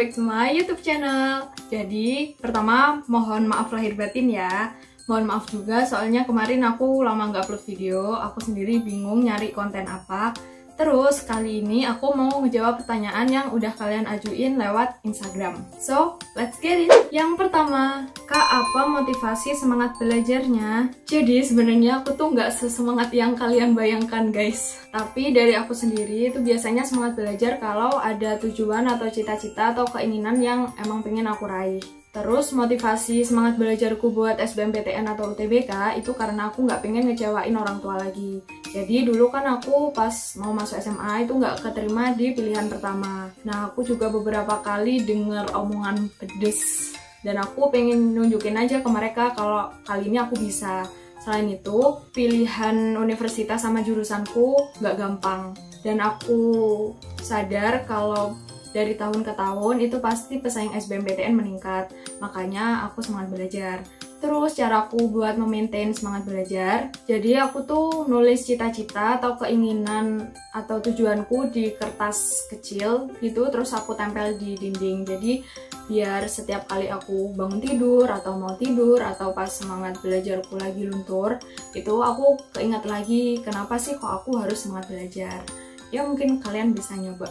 back to my YouTube channel. Jadi, pertama mohon maaf lahir batin ya. Mohon maaf juga soalnya kemarin aku lama nggak upload video. Aku sendiri bingung nyari konten apa. Terus kali ini aku mau ngejawab pertanyaan yang udah kalian ajuin lewat Instagram. So, let's get it. Yang pertama, Kak, apa motivasi semangat belajarnya? Jadi sebenarnya aku tuh nggak sesemangat yang kalian bayangkan, guys. Tapi dari aku sendiri itu biasanya semangat belajar kalau ada tujuan atau cita-cita atau keinginan yang emang pengen aku raih. Terus motivasi semangat belajarku buat SBMPTN atau UTBK itu karena aku nggak pengen ngecewain orang tua lagi. Jadi dulu kan aku pas mau masuk SMA itu nggak keterima di pilihan pertama. Nah, aku juga beberapa kali denger omongan pedes. Dan aku pengen nunjukin aja ke mereka kalau kali ini aku bisa. Selain itu, pilihan universitas sama jurusanku nggak gampang. Dan aku sadar kalau dari tahun ke tahun itu pasti pesaing SBMPTN meningkat. Makanya aku semangat belajar. Terus caraku buat memaintain semangat belajar, jadi aku tuh nulis cita-cita atau keinginan atau tujuanku di kertas kecil gitu, terus aku tempel di dinding. Jadi biar setiap kali aku bangun tidur atau mau tidur atau pas semangat belajarku lagi luntur, itu aku keinget lagi kenapa sih kok aku harus semangat belajar. Ya mungkin kalian bisa nyoba.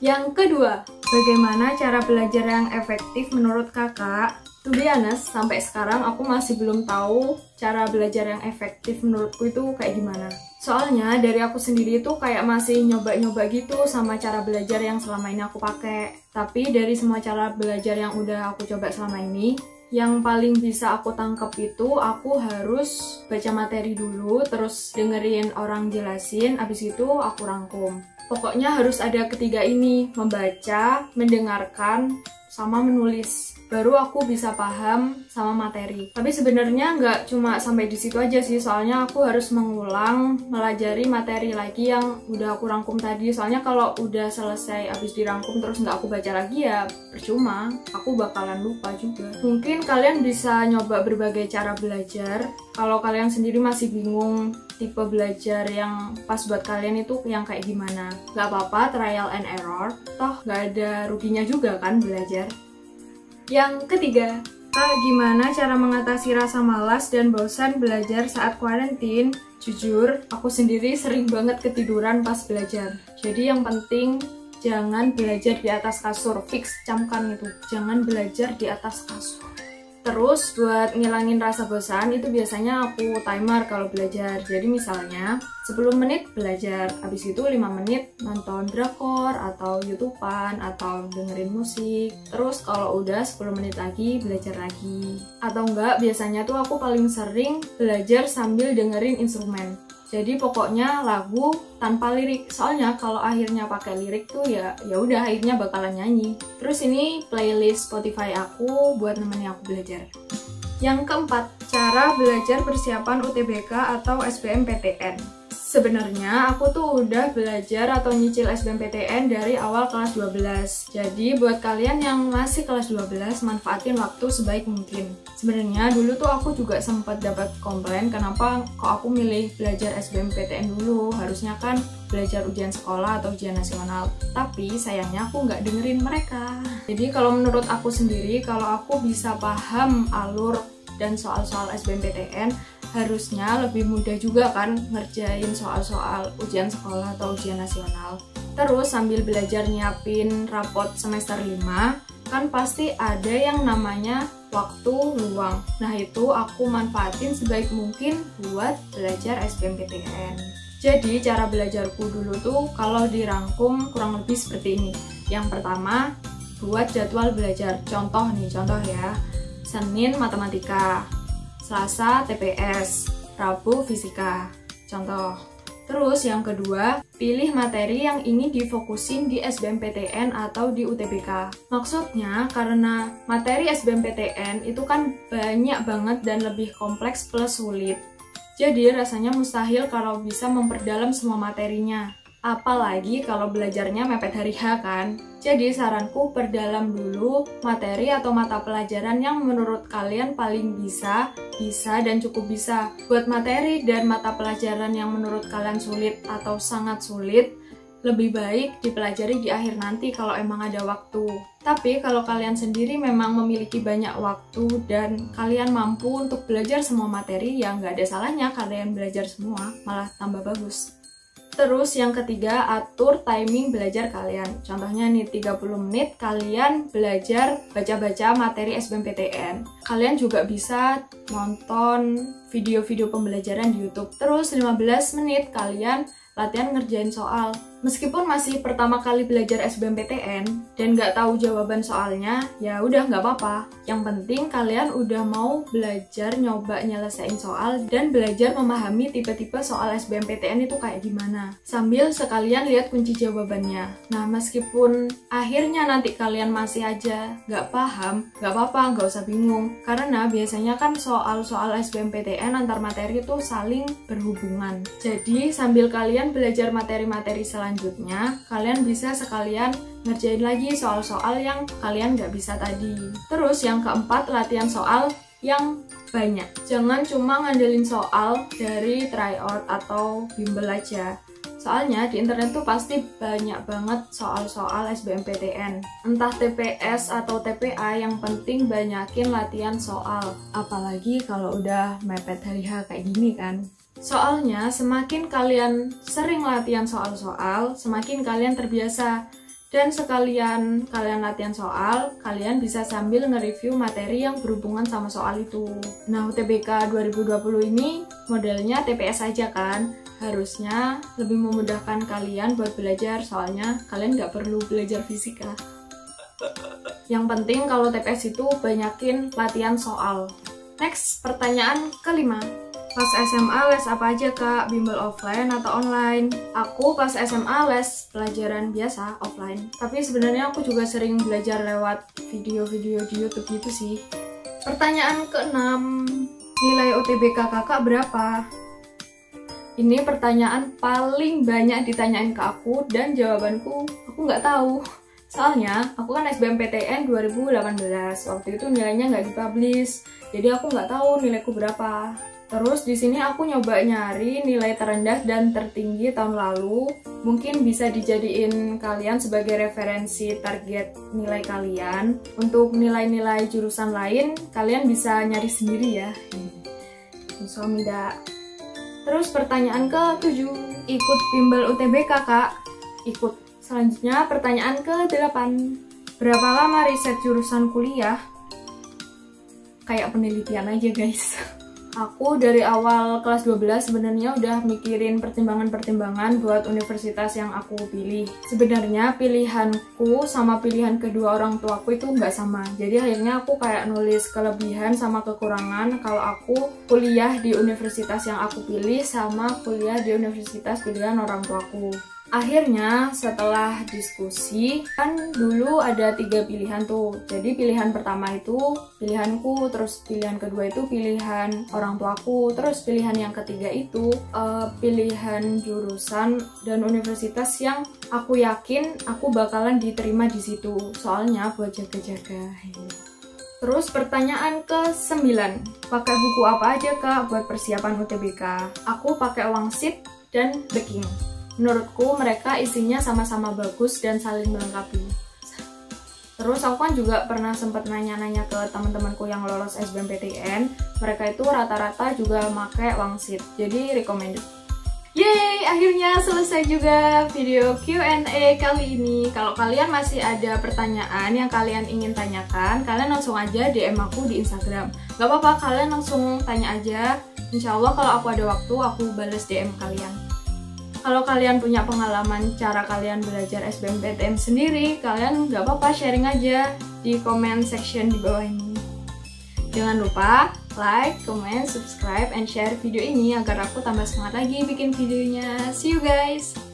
Yang kedua, bagaimana cara belajar yang efektif menurut kakak? To be honest, sampai sekarang aku masih belum tahu cara belajar yang efektif menurutku itu kayak gimana. Soalnya dari aku sendiri itu kayak masih nyoba-nyoba gitu sama cara belajar yang selama ini aku pakai. Tapi dari semua cara belajar yang udah aku coba selama ini, yang paling bisa aku tangkep itu aku harus baca materi dulu, terus dengerin orang jelasin, abis itu aku rangkum. Pokoknya harus ada ketiga ini, membaca, mendengarkan, sama menulis. Baru aku bisa paham sama materi. Tapi sebenarnya nggak cuma sampai di situ aja sih, soalnya aku harus mengulang, melajari materi lagi yang udah aku rangkum tadi. Soalnya kalau udah selesai abis dirangkum terus nggak aku baca lagi ya percuma, aku bakalan lupa juga. Mungkin kalian bisa nyoba berbagai cara belajar. Kalau kalian sendiri masih bingung tipe belajar yang pas buat kalian itu yang kayak gimana, nggak apa-apa, trial and error, toh nggak ada ruginya juga kan belajar. Yang ketiga, Kak, gimana cara mengatasi rasa malas dan bosan belajar saat kuarantin? Jujur, aku sendiri sering banget ketiduran pas belajar. Jadi yang penting jangan belajar di atas kasur, fix, camkan itu, jangan belajar di atas kasur. Terus buat ngilangin rasa bosan itu biasanya aku timer kalau belajar. Jadi misalnya 10 menit belajar, habis itu 5 menit nonton drakor atau YouTubean atau dengerin musik. Terus kalau udah 10 menit lagi belajar lagi. Atau enggak, biasanya tuh aku paling sering belajar sambil dengerin instrumen. Jadi pokoknya lagu tanpa lirik. Soalnya kalau akhirnya pakai lirik tuh ya udah akhirnya bakalan nyanyi. Terus ini playlist Spotify aku buat nemenin aku belajar. Yang keempat, cara belajar persiapan UTBK atau SBMPTN. Sebenarnya aku tuh udah belajar atau nyicil SBMPTN dari awal kelas 12. Jadi buat kalian yang masih kelas 12, manfaatin waktu sebaik mungkin. Sebenarnya dulu tuh aku juga sempat dapat komplain kenapa kok aku milih belajar SBMPTN dulu. Harusnya kan belajar ujian sekolah atau ujian nasional. Tapi sayangnya aku nggak dengerin mereka. Jadi kalau menurut aku sendiri, kalau aku bisa paham alur dan soal-soal SBMPTN, harusnya lebih mudah juga kan ngerjain soal-soal ujian sekolah atau ujian nasional. Terus sambil belajar nyiapin rapot semester 5, kan pasti ada yang namanya waktu luang. Nah itu aku manfaatin sebaik mungkin buat belajar SBMPTN. Jadi cara belajarku dulu tuh kalau dirangkum kurang lebih seperti ini. Yang pertama, buat jadwal belajar. Contoh ya. Senin matematika, Selasa TPS, Rabu fisika. Contoh. Terus yang kedua, pilih materi yang ingin difokusin di SBMPTN atau di UTBK. Maksudnya karena materi SBMPTN itu kan banyak banget dan lebih kompleks plus sulit. Jadi rasanya mustahil kalau bisa memperdalam semua materinya. Apalagi kalau belajarnya mepet hari H kan. Jadi saranku perdalam dulu materi atau mata pelajaran yang menurut kalian paling bisa dan cukup bisa. Buat materi dan mata pelajaran yang menurut kalian sulit atau sangat sulit, lebih baik dipelajari di akhir nanti kalau emang ada waktu. Tapi kalau kalian sendiri memang memiliki banyak waktu dan kalian mampu untuk belajar semua materi, ya nggak ada salahnya kalian belajar semua, malah tambah bagus. Terus yang ketiga, atur timing belajar kalian. Contohnya nih, 30 menit kalian belajar baca-baca materi SBMPTN. Kalian juga bisa nonton video-video pembelajaran di YouTube. Terus 15 menit kalian latihan ngerjain soal. Meskipun masih pertama kali belajar SBMPTN dan nggak tahu jawaban soalnya, ya udah nggak apa-apa. Yang penting kalian udah mau belajar nyoba nyelesain soal dan belajar memahami tipe-tipe soal SBMPTN itu kayak gimana. Sambil sekalian lihat kunci jawabannya. Nah, meskipun akhirnya nanti kalian masih aja nggak paham, nggak apa-apa, nggak usah bingung. Karena biasanya kan soal-soal SBMPTN antar materi itu saling berhubungan. Jadi sambil kalian belajar materi-materi selanjutnya, kalian bisa sekalian ngerjain lagi soal-soal yang kalian nggak bisa tadi. Terus yang keempat, latihan soal yang banyak. Jangan cuma ngandelin soal dari tryout atau bimbel aja. Soalnya di internet tuh pasti banyak banget soal-soal SBMPTN. Entah TPS atau TPA, yang penting banyakin latihan soal. Apalagi kalau udah mepet hari H kayak gini kan. Soalnya semakin kalian sering latihan soal-soal, semakin kalian terbiasa. Dan sekalian kalian latihan soal, kalian bisa sambil nge-review materi yang berhubungan sama soal itu. Nah, UTBK 2020 ini modelnya TPS aja kan? Harusnya lebih memudahkan kalian buat belajar, soalnya kalian nggak perlu belajar fisika. Yang penting kalau TPS itu banyakin latihan soal. Next, pertanyaan kelima. Pas SMA les apa aja kak? Bimbel offline atau online? Aku pas SMA les pelajaran biasa offline. Tapi sebenarnya aku juga sering belajar lewat video-video di YouTube gitu sih. Pertanyaan keenam, nilai UTBK kakak berapa? Ini pertanyaan paling banyak ditanyain ke aku dan jawabanku aku nggak tahu. Soalnya aku kan SBMPTN 2018. Waktu itu nilainya nggak dipublish, jadi aku nggak tahu nilaiku berapa. Terus di sini aku nyoba nyari nilai terendah dan tertinggi tahun lalu. Mungkin bisa dijadiin kalian sebagai referensi target nilai kalian. Untuk nilai-nilai jurusan lain, kalian bisa nyari sendiri ya. Suami dah. Terus pertanyaan ke-7, ikut bimbel UTBK kak? Ikut. Selanjutnya pertanyaan ke-8, berapa lama riset jurusan kuliah? Kayak penelitian aja guys. Aku dari awal kelas 12 sebenarnya udah mikirin pertimbangan-pertimbangan buat universitas yang aku pilih. Sebenarnya pilihanku sama pilihan kedua orang tuaku itu nggak sama. Jadi akhirnya aku kayak nulis kelebihan sama kekurangan kalau aku kuliah di universitas yang aku pilih sama kuliah di universitas pilihan orang tuaku. Akhirnya setelah diskusi, kan dulu ada 3 pilihan tuh. Jadi pilihan pertama itu pilihanku, terus pilihan kedua itu pilihan orang tuaku, terus pilihan yang ketiga itu pilihan jurusan dan universitas yang aku yakin aku bakalan diterima di situ. Soalnya buat jaga-jaga. Terus pertanyaan ke-9, pakai buku apa aja kak buat persiapan UTBK? Aku pakai Wangsit dan Beking. Menurutku mereka isinya sama-sama bagus dan saling melengkapi. Terus aku kan juga pernah sempat nanya-nanya ke teman-temanku yang lolos SBMPTN. Mereka itu rata-rata juga pakai Wangsit, jadi recommended. Yeay, akhirnya selesai juga video Q&A kali ini. Kalau kalian masih ada pertanyaan yang kalian ingin tanyakan, kalian langsung aja DM aku di Instagram. Gak apa-apa, kalian langsung tanya aja. Insya Allah kalau aku ada waktu, aku bales DM kalian. Kalau kalian punya pengalaman cara kalian belajar SBMPTN sendiri, kalian gak apa-apa sharing aja di comment section di bawah ini. Jangan lupa like, comment, subscribe, and share video ini agar aku tambah semangat lagi bikin videonya. See you guys!